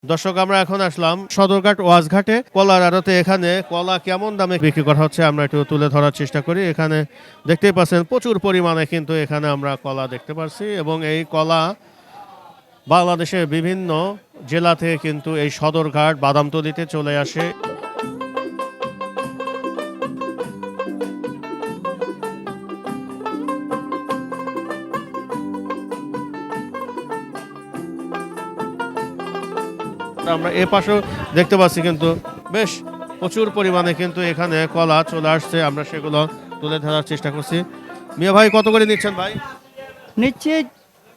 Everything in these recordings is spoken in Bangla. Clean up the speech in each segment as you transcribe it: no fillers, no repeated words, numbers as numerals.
দর্শক আমরা এখন আসলাম সদরঘাট ওয়াজঘাটে কলার আড়তে। এখানে কলা কেমন দামে বিক্রি করা হচ্ছে আমরা একটু তুলে ধরার চেষ্টা করি। এখানে দেখতেই পাচ্ছেন প্রচুর পরিমাণে কিন্তু এখানে আমরা কলা দেখতে পাচ্ছি এবং এই কলা বাংলাদেশের বিভিন্ন জেলা থেকে কিন্তু এই সদরঘাট বাদামতলিতে চলে আসে। আমরা এ পাশেও দেখতে পাচ্ছি কিন্তু বেশ প্রচুর পরিমাণে কিন্তু এখানে কলা চলে আসছে, আমরা সেগুলো তুলে ধরার চেষ্টা করছি। মিয়া ভাই কত করে নিচ্ছেন ভাই? নিচ্ছে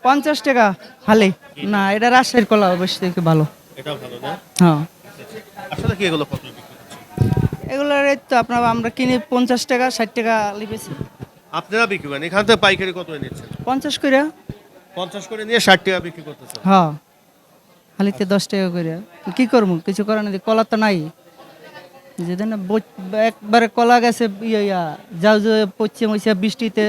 50 টাকা হালে। না, এটা রাজশাহীর কলা অবশ্যই থেকে ভালো। এটাও ভালো না? হ্যাঁ, আসলে কি এগুলো কত বিক্রি করছেন? এগুলোর রেট তো আপনার আমরা কিনি 50 টাকা 60 টাকা লিখেছি। আপনারা বিক্রি করেন, এখান থেকে পাইকারি কত নিচ্ছেন? 50 করে। 50 করে নিয়ে 60 টাকা বিক্রি করতেছেন। হ্যাঁ, হালিতে 10 টাকা করে। কি করবো, কিছু করার নেই, কলা তো নাই। যেদিন একবারে কলা গেছে যাও যে পশ্চিম হইছে বৃষ্টিতে।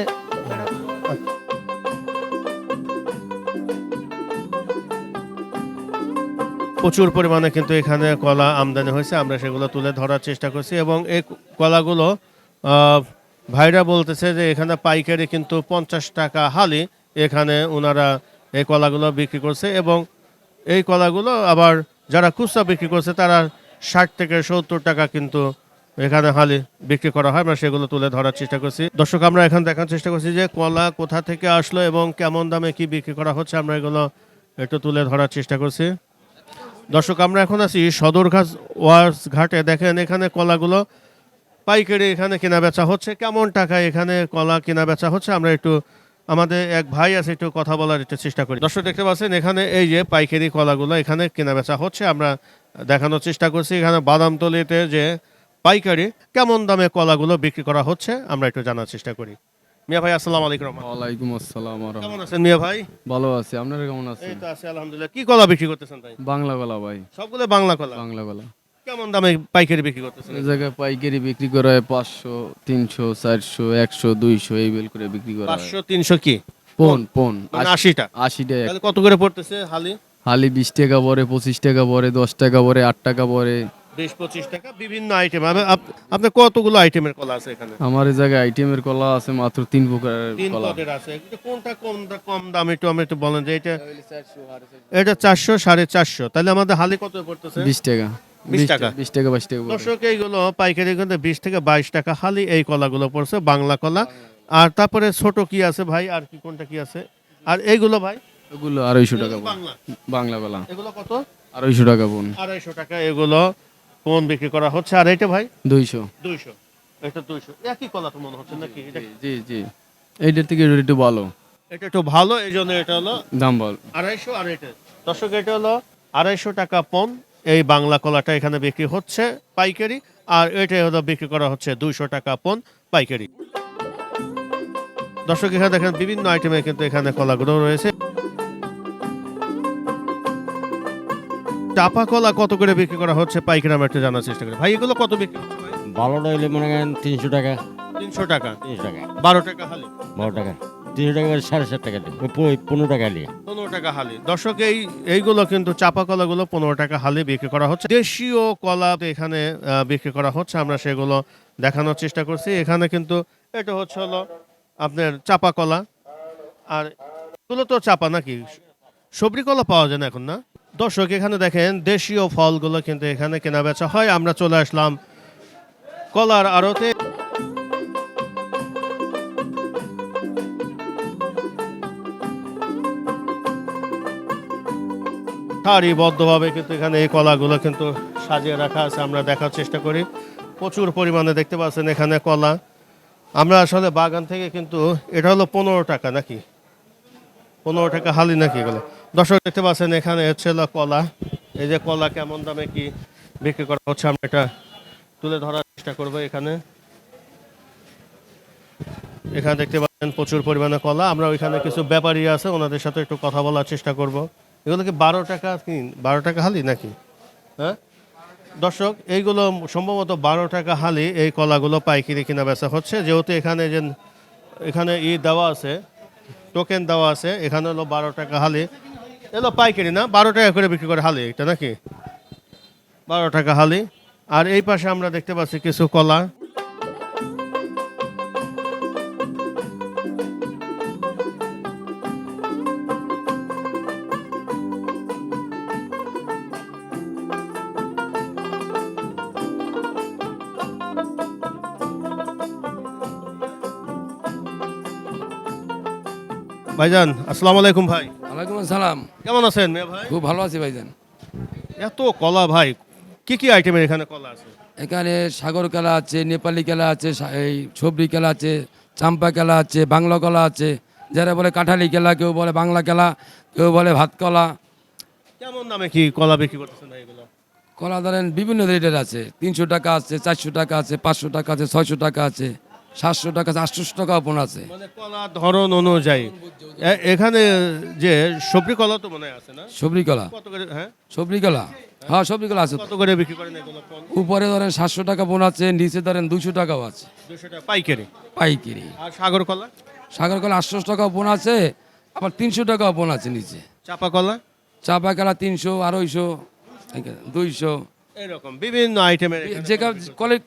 প্রচুর পরিমাণে কিন্তু এখানে কলা আমদানি হয়েছে, আমরা সেগুলো তুলে ধরার চেষ্টা করছি এবং এই কলাগুলো ভাইরা বলতেছে যে এখানে পাইকারি কিন্তু 50 টাকা হালি এখানে ওনারা এই কলাগুলো বিক্রি করছে এবং এই কলাগুলো আবার যারা খুচরা বিক্রি করছে তারা 60 থেকে 70 টাকা কিন্তু এখানে হালি বিক্রি করা হয়। আমরা সেগুলো তুলে ধরার চেষ্টা করছি। দর্শক আমরা এখন দেখার চেষ্টা করছি যে কলা কোথা থেকে আসলো এবং কেমন দামে কি বিক্রি করা হচ্ছে, আমরা এগুলো একটু তুলে ধরার চেষ্টা করছি। দর্শক আমরা এখন আছি সদরঘাট ওয়ার্স ঘাটে। দেখেন এখানে কলাগুলো পাইকারি এখানে কেনা বেচা হচ্ছে। কেমন টাকায় এখানে কলা কেনা বেচা হচ্ছে আমরা একটু আমাদের এক ভাই আছে একটু কথা বলার একটু চেষ্টা করি। দর্শক দেখতে পাচ্ছেন এখানে এই যে পাইকারি কলাগুলো এখানে কেনা বেচা হচ্ছে, আমরা দেখানোর চেষ্টা করছি। এখানে বাদামতলিতে যে পাইকারি কেমন দামে কলাগুলো বিক্রি করা হচ্ছে আমরা একটু জানার চেষ্টা করি। মিয়া ভাই আসসালামু আলাইকুম। ওয়ালাইকুম আসসালাম কেমন আছেন মিয়া ভাই? ভালো আছি, আপনারা কেমন আছেন? এই তো আছি আলহামদুলিল্লাহ। কি কলা বিক্রি করতেছেন ভাই? বাংলা কলা ভাই, সবগুলো বাংলা কলা। বাংলা কলা কেমন দামে পাইকারি বিক্রি করতেছেন? এই জায়গায় পাইকারি বিক্রি করা হয় 500, 300, 400, 100, 200 এই বেল করে বিক্রি করা হয়। 500 300 কি পন পন মানে 80টা? 80 টাকা। তাহলে কত করে পড়তেছে হালি? হালি 20 টাকা পরে, 25 টাকা পরে, 10 টাকা পরে, 8 টাকা পরে। 20-25 টাকা বিভিন্ন আইটেম। আপনার কতগুলো আইটেমের কলা আছে এখানে? আমার এই জায়গায় আইটেমের কলা আছে মাত্র 3 প্রকারের তিন কলা। পদের আছে। কিন্তু কোনটা কম দাম একটু আমি একটু বলেন যে এটা 400 450। তাহলে আমাদের হালি কত পড়তেছে? 20 টাকা। 20 টাকা। 20 টাকা 22 টাকা পরে। দর্শক এইগুলো পাইকারি কিন্তু 20 থেকে 22 টাকা হালি এই কলাগুলো পড়ছে বাংলা কলা। আর তারপরে ছোট কি আছে ভাই, আর কি কোনটা কি আছে? আর এইগুলো ভাই এগুলো 250 টাকা পন। বাংলা বাংলা কলা এগুলো কত? 250 টাকা পন। 250 টাকা এগুলো কোন বিক্রি করা হচ্ছে। আর এটা ভাই 200। 200। এটা 200। একই কলা তো মনে হচ্ছে নাকি? জি জি জি, এইটার থেকে এটা একটু ভালো এটা একটু ভালো, এই জন্য এটা হলো দাম বল। 250। আর এটা দর্শক এটা হলো 250 টাকা পন। এই বাংলা কলাটা এখানে বিক্রি হচ্ছে পাইকারি, আর এটা হলো বিক্রি করা হচ্ছে 200 টাকা পন পাইকারি। দর্শক এখানে দেখেন বিভিন্ন আইটেমে কিন্তু এখানে কলাগুলো রয়েছে। চাপা কলা কত করে বিক্রি করা হচ্ছে পাইকারি আমরা একটু জানার চেষ্টা করি। ভাই এগুলো কত বিক্রি হচ্ছে ভাই? ভালোটা হইলে মনে করেন 300 টাকা। 300 টাকা। 300 টাকা 12 টাকা হালি। 12 টাকা 300 টাকা 7.5 টাকা দিয়ে 15 টাকা দিয়ে 15 টাকা হালি। দর্শক এইগুলো কিন্তু চাপা কলাগুলো 15 টাকা হালি বিক্রি করা হচ্ছে। দেশীয় কলা এখানে বিক্রি করা হচ্ছে, আমরা সেগুলো দেখানোর চেষ্টা করছি। এখানে কিন্তু এটা হচ্ছে হলো আপনার চাপা কলা, আর এগুলো তো চাপা নাকি, সবরি কলা পাওয়া যায় না এখন না? দর্শক এখানে দেখেন দেশীয় ফলগুলো কিন্তু এখানে কেনা বেচা হয়। আমরা চলে আসলাম কলার আড়তে। সারিবদ্ধভাবে কিন্তু এখানে এই কলাগুলো কিন্তু সাজিয়ে রাখা আছে, আমরা দেখার চেষ্টা করি। প্রচুর পরিমাণে দেখতে পাচ্ছেন এখানে কলা। আমরা আসলে বাগান থেকে কিন্তু এটা হলো 15 টাকা নাকি, 15 টাকা হালি নাকি এগুলো। দর্শক দেখতে পাচ্ছেন এখানে হচ্ছে হলো কলা। এই যে কলা কেমন দামে কি বিক্রি করা হচ্ছে আমরা এটা তুলে ধরার চেষ্টা করবো। এখানে এখানে দেখতে পাচ্ছেন প্রচুর পরিমাণে কলা। আমরা ওইখানে কিছু ব্যাপারী আছে ওনাদের সাথে একটু কথা বলার চেষ্টা করব। এগুলো কি 12 টাকা কি 12 টাকা হালি নাকি? হ্যাঁ দর্শক এইগুলো সম্ভবত 12 টাকা হালি এই কলাগুলো পাইকারি কিনা বেচা হচ্ছে। যেহেতু এখানে দেওয়া আছে, টোকেন দেওয়া আছে, এখানে হলো 12 টাকা হালি এলো পাইকারি না, 12 টাকা করে বিক্রি করে হালি এটা নাকি? 12 টাকা হালি। আর এই পাশে আমরা দেখতে পাচ্ছি কিছু কলা। ভাইজান আসসালামু আলাইকুম ভাই, ওয়ালাইকুম আসসালাম। কেমন আছেন মিয়া ভাই? খুব ভালো আছি ভাইজান। এত কলা ভাই, কি কি আইটেমের এখানে কলা আছে? এখানে সাগর কলা আছে, নেপালি কলা আছে, এই সবরি কলা আছে, চাম্পা কলা আছে, বাংলা কলা আছে, যারা বলে কাঁঠালি কলা, কেউ বলে বাংলা কলা, কেউ বলে ভাত কলা। কেমন দামে কি কলা বিক্রি করতেছেন ভাই এগুলো? কলা ধরেন বিভিন্ন রেটের আছে, 300 টাকা আছে, 400 টাকা আছে, 500 টাকা আছে, 600 টাকা আছে, 700 টাকা আছে, 800 টাকা ওপর আছে। মানে কলার ধরন অনুযায়ী এখানে যে সবরি কলা তো মনে হয় আছে না? সবরি কলা, কত করে? হ্যাঁ, সবরি কলা, হ্যাঁ সবরি কলা আছে। কত করে বিক্রি করেন এগুলো কোন? উপরে ধরেন 700 টাকা বোন আছে, নিচে ধরেন 200 টাকাও আছে 200 টাকা পাইকারি। পাইকারি। আর সাগর কলা? সাগর কলা 800 টাকা বোন আছে, আবার 300 টাকা বোন আছে নিচে। চাপা কলা চাপা কলা 300, 250, 200, এরকম বিভিন্ন আইটেমের এখানে যে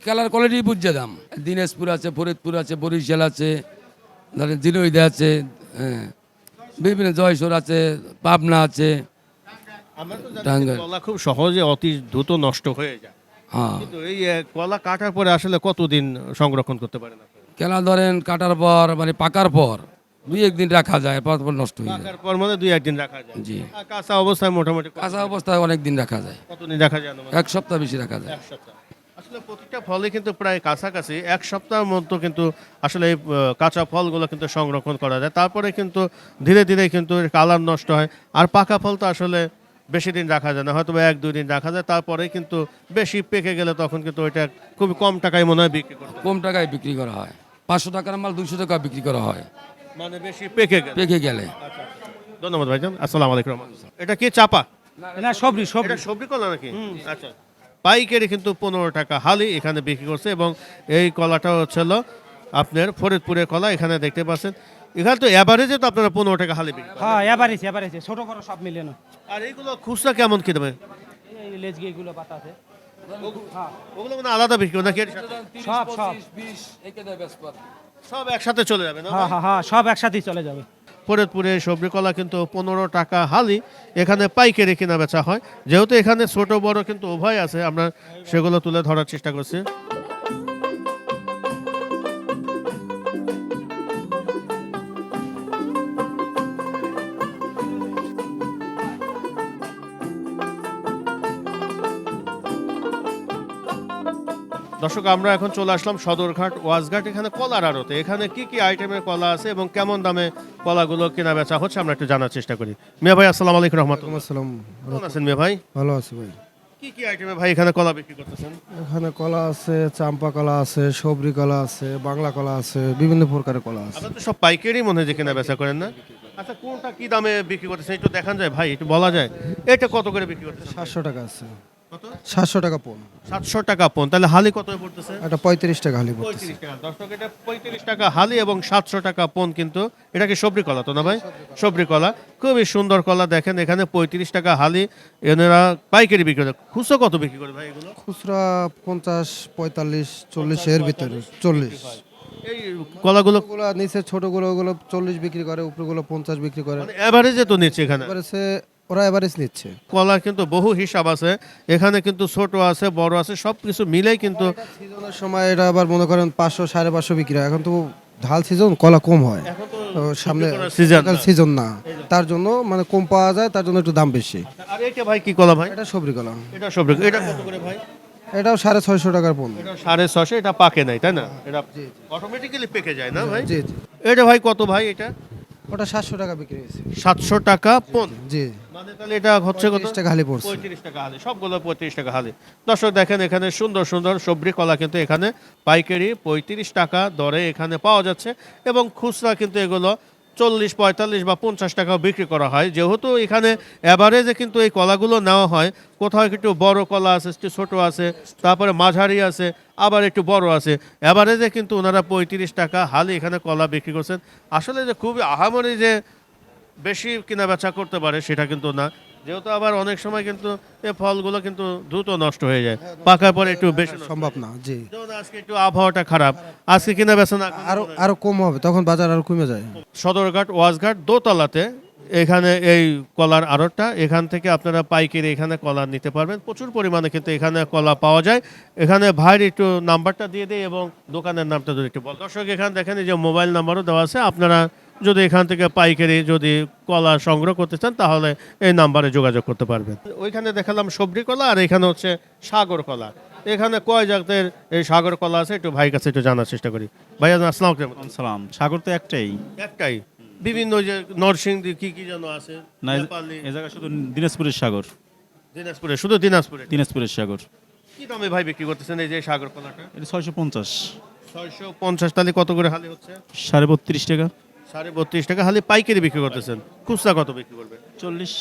কালার কোয়ালিটি বুঝছে দাম। দিনাজপুর আছে, ফরিদপুর আছে, বরিশাল আছে, ধরেন জিরোইদা আছে, হ্যাঁ বিভিন্ন জয়সর আছে, পাবনা আছে, আমরা তো জানি যে টাঙ্গাইল। কলা খুব সহজে অতি দ্রুত নষ্ট হয়ে যায়, হ্যাঁ কিন্তু এই কলা কাটার পরে আসলে কতদিন সংরক্ষণ করতে পারেন আপনি? কেলা ধরেন কাটার পর মানে পাকার পর 2-1 দিন রাখা যায়, পর নষ্ট হয়ে যায়। পাকার পর মানে 2-1 দিন রাখা যায়। জি, আর কাঁচা অবস্থায় মোটামুটি কাঁচা অবস্থায় অনেক দিন রাখা যায়, কতদিন রাখা যায়? 1 সপ্তাহ বেশি রাখা যায়। এক সপ্তাহ। আসলে প্রতিটা ফলে কিন্তু প্রায় কাছাকাছি 1 সপ্তাহের মধ্যে কিন্তু আসলে এই কাঁচা ফলগুলো কিন্তু সংরক্ষণ করা যায়। তারপরে কিন্তু ধীরে ধীরে কিন্তু এর কালার নষ্ট হয়। আর পাকা ফল তো আসলে বেশি দিন রাখা যায় না, হয়তো 1-2 দিন রাখা যায়, তারপরে কিন্তু বেশি পেকে গেলে তখন কিন্তু ওইটা খুবই কম টাকায় মনে হয় বিক্রি করতে হয়। কম টাকায় বিক্রি করা হয়, 500 টাকার মাল 200 টাকা বিক্রি করা হয় মানে বেশি পেকে গেলে। পেকে গেলে। আচ্ছা, আচ্ছা। ধন্যবাদ ভাইজান, আসসালামু আলাইকুম। এটা কি চাপা? না সবরি এটা সবজি কলা নাকি? আচ্ছা, পাইকারি কিন্তু 15 টাকা হালি এখানে বিক্রি করছে। এবং এই কলাটা হচ্ছে হলো আপনার ফরিদপুরের কলা, এখানে দেখতে পাচ্ছেন। এখানে তো এভারেজে তো আপনারা 15 টাকা হালি বিক্রি করেন। হ্যাঁ এবারেছে ছোট বড় সব মিলে না। আর এইগুলো খুচরা কেমন কি দেবে? এই লেজগি এগুলো পাতা আছে ওগুলো মানে আলাদা বিক্রি করে নাকি এর সাথে? সব সব সব একসাথে চলে যাবে না? হ্যাঁ সব একসাথেই চলে যাবে। ফরিদপুরে সবজি কলা কিন্তু 15 টাকা হালি এখানে পাইকারি কেনা বেচা হয়। যেহেতু এখানে ছোট বড় কিন্তু উভয় আছে, আমরা সেগুলো তুলে ধরার চেষ্টা করছি। দর্শক, আমরা এখন চলে আসলাম সদরঘাট ওয়াজঘাট, এখানে কলার আড়তে। এখানে কি কি আইটেমের কলা আছে এবং কেমন দামে কলাগুলো কেনা বেচা হচ্ছে আমরা একটু জানার চেষ্টা করি। মিয়া ভাই আসসালামু আলাইকুম রহমতুল্লাহ। আসসালাম, কেমন আছেন মিয়া ভাই? ভালো আছি ভাই। কি কি আইটেমের ভাই এখানে কলা বিক্রি করতেছেন? এখানে কলা আছে, চাম্পা কলা আছে, সবরি কলা আছে, বাংলা কলা আছে, বিভিন্ন প্রকারের কলা আছে। আপনারা তো সব পাইকারি মনে হয় যে কেনা বেচা করেন না? আচ্ছা, কোনটা কি দামে বিক্রি করতেছেন একটু দেখান যায় ভাই, একটু বলা যায়? এটা কত করে বিক্রি করতেছেন? 700 টাকা আছে, কত? 700 টাকা পণ। 700 টাকা পণ, তাহলে হালি কত পড়তেছে? এটা 35 টাকা হালি পড়তেছে। 35 টাকা। দর্শক, এটা 35 টাকা হালি এবং 700 টাকা পণ। কিন্তু এটা কি সবরি কলা তো না ভাই? সবরি কলা, খুবই সুন্দর কলা। দেখেন এখানে 35 টাকা হালি এনারা পাইকারি বিক্রি করে। খুচরো কত বিক্রি করে ভাই এগুলো? খুচরা 50, 45, 40 এর ভিতরে 40। এই কলাগুলো ওগুলো নিচে ছোটগুলো ওগুলো 40 বিক্রি করে, উপরেগুলো 50 বিক্রি করে। মানে এভারেজে তো নিচ্ছে এখানে। এবারে ওরা এভারেজ নিচ্ছে। কলার কিন্তু বহু হিসাব আছে এখানে, কিন্তু ছোট আছে বড় আছে সব কিছু মিলেই কিন্তু। সিজনের সময় এটা আবার মনে করেন 500, 550 বিক্রি হয়। এখন তো ঢাল সিজন, কলা কম হয়। তো সামনে সিজন সিজন না, তার জন্য মানে কম পাওয়া যায়, তার জন্য একটু দাম বেশি। আর এটা ভাই কি কলা ভাই? এটা সবরি কলা, এটা সবরি। এটা কত করে ভাই? এটাও 650 টাকার পণ্য। এটা 650। এটা পাকে নাই তাই না? এটা অটোমেটিক্যালি পেকে যায় না ভাই? জি জি। এটা ভাই কত ভাই? এটা ওটা 700 টাকা বিক্রি হয়েছে। 700 টাকা পণ। জি, মানে তাহলে এটা হচ্ছে কত? 35 টাকা হালি পড়ছে। 35 টাকা হালি, সবগুলো 35 টাকা হালি। দর্শক দেখেন এখানে সুন্দর সুন্দর সবজি কলা কিন্তু এখানে পাইকারি 35 টাকা দরে এখানে পাওয়া যাচ্ছে। এবং খুচরা কিন্তু এগুলো 40, 45 বা 50 টাকাও বিক্রি করা হয়। যেহেতু এখানে অ্যাভারেজে কিন্তু এই কলাগুলো নেওয়া হয়, কোথাও একটু বড় কলা আছে, একটু ছোট আছে, তারপরে মাঝারি আছে, আবার একটু বড় আছে। অ্যাভারেজে কিন্তু ওনারা 35 টাকা হালি এখানে কলা বিক্রি করছেন। আসলে যে খুবই আহামরি যে বেশি কেনা বেচা করতে পারে সেটা কিন্তু না, যেহেতু আবার অনেক সময় কিন্তু এই ফলগুলো কিন্তু দ্রুত নষ্ট হয়ে যায়, পাকার পরে একটু বেশি নষ্ট সম্ভব হয়। না, জি। যেমন আজকে একটু আবহাওয়াটা খারাপ, আজকে কেনা বেচা না করলে আরো মনে হয়- আরো কম হবে, তখন বাজার আরো কমে যায়। সদরঘাট ওয়াজঘাট দোতলাতে এখানে এই কলার আড়তটা, এখান থেকে আপনারা পাইকারি এখানে কলা নিতে পারবেন, প্রচুর পরিমাণে কিন্তু এখানে কলা পাওয়া যায়। এখানে ভাইয়ের একটু নাম্বারটা দিয়ে দিই এবং দোকানের নামটা যদি একটু বল। দর্শক এখানে দেখেন এই যে মোবাইল নাম্বারও দেওয়া আছে, আপনারা যদি এখান থেকে পাইকারি যদি কলা সংগ্রহ করতে চান তাহলে এই নাম্বারে যোগাযোগ করতে পারবেন। ওইখানে দেখালাম সবজি কলা, আর এখানে হচ্ছে সাগর কলা। এখানে কয় জাতের এই সাগর কলা আছে একটু ভাই কাছে একটু জানার চেষ্টা করি। ভাইয়া আসসালামু আলাইকুম। সালাম। সাগর তো একটাই একটাই, বিভিন্ন যে নরসিংদী কি কি যেন আছে, না, নেপালি, এ জায়গা শুধু দিনাজপুরের সাগর, দিনাজপুরে, শুধু দিনাজপুরে। দিনাজপুরের সাগর। কি দামে ভাই বিক্রি করতেছেন এই যে সাগর কলাটা? এটা 650, 650 তাহলে কত করে হালি হচ্ছে? 32.5 টাকা। 32.5 টাকা হালি পাইকারি বিক্রি করতেছেন, খুচরা কত বিক্রি করবে? 40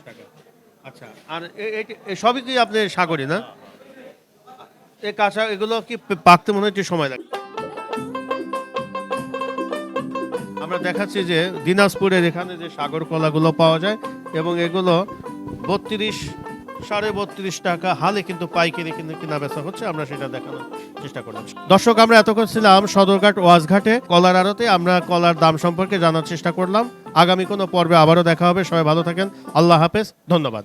টাকা। আচ্ছা, আর এই সবই কি আপনি সাগরই না? এই কাঁচা এগুলো কি পাকতে মনে হয় একটু সময় লাগে? আমরা দেখাচ্ছি যে দিনাজপুরের এখানে যে সাগর কলাগুলো পাওয়া যায় এবং এগুলো 32-32.5 টাকা হালে কিন্তু পাইকারি কিন্তু কিনা বেচা হচ্ছে, আমরা সেটা দেখানোর চেষ্টা করলাম। দর্শক আমরা এতক্ষণ ছিলাম সদরঘাট ওয়াজঘাটে কলার আড়তে, আমরা কলার দাম সম্পর্কে জানার চেষ্টা করলাম। আগামী কোনো পর্বে আবারও দেখা হবে, সবাই ভালো থাকেন, আল্লাহ হাফেজ, ধন্যবাদ।